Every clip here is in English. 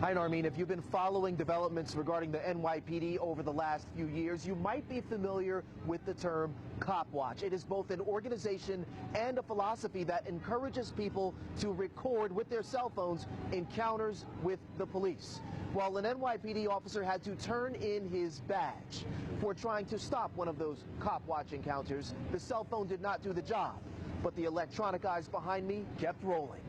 Hi, Narmeen. If you've been following developments regarding the NYPD over the last few years, you might be familiar with the term Copwatch. It is both an organization and a philosophy that encourages people to record with their cell phones encounters with the police. While an NYPD officer had to turn in his badge for trying to stop one of those Copwatch encounters, the cell phone did not do the job, but the electronic eyes behind me kept rolling.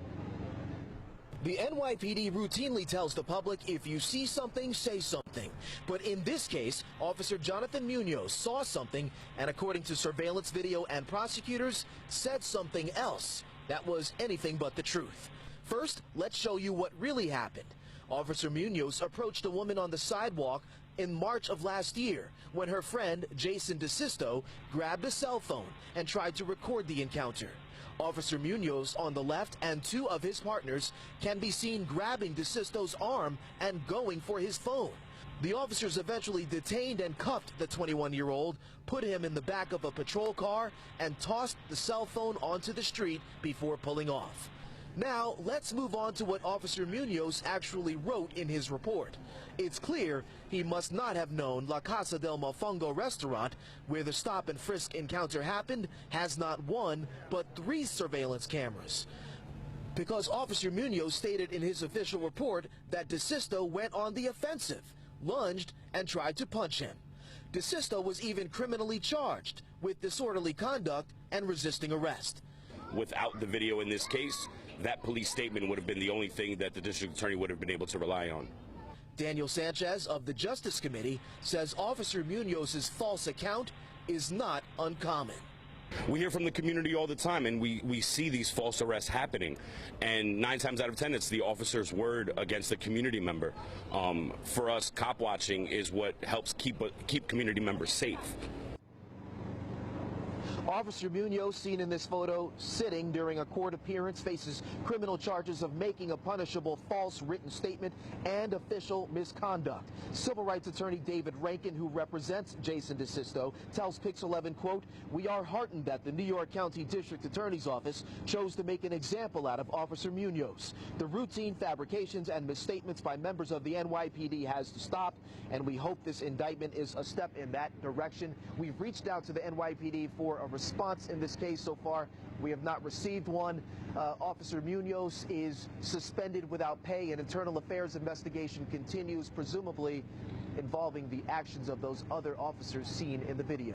The NYPD routinely tells the public, if you see something, say something. But in this case, Officer Jonathan Munoz saw something and, according to surveillance video and prosecutors, said something else that was anything but the truth. First, let's show you what really happened. Officer Munoz approached a woman on the sidewalk in March of last year when her friend, Jason Disisto, grabbed a cell phone and tried to record the encounter. Officer Munoz on the left and two of his partners can be seen grabbing Disisto's arm and going for his phone. The officers eventually detained and cuffed the 21-year-old, put him in the back of a patrol car, and tossed the cell phone onto the street before pulling off. Now, let's move on to what Officer Munoz actually wrote in his report. It's clear he must not have known La Casa del Mofongo restaurant, where the stop and frisk encounter happened, has not one, but 3 surveillance cameras. Because Officer Munoz stated in his official report that Disisto went on the offensive, lunged, and tried to punch him. Disisto was even criminally charged with disorderly conduct and resisting arrest. Without the video in this case, that police statement would have been the only thing that the district attorney would have been able to rely on. Daniel Sanchez of the Justice Committee says Officer Munoz's false account is not uncommon. We hear from the community all the time, and we see these false arrests happening. And 9 times out of 10, it's the officer's word against the community member. For us, cop watching is what helps keep community members safe. Officer Munoz, seen in this photo sitting during a court appearance, faces criminal charges of making a punishable false written statement and official misconduct. Civil rights attorney David Rankin, who represents Jason Disisto, tells Pix 11, quote, "We are heartened that the New York County District Attorney's Office chose to make an example out of Officer Munoz. The routine fabrications and misstatements by members of the NYPD has to stop, and we hope this indictment is a step in that direction." We've reached out to the NYPD for a response in this case. So far, we have not received one. Officer Munoz is suspended without pay. An internal affairs investigation continues, presumably involving the actions of those other officers seen in the video.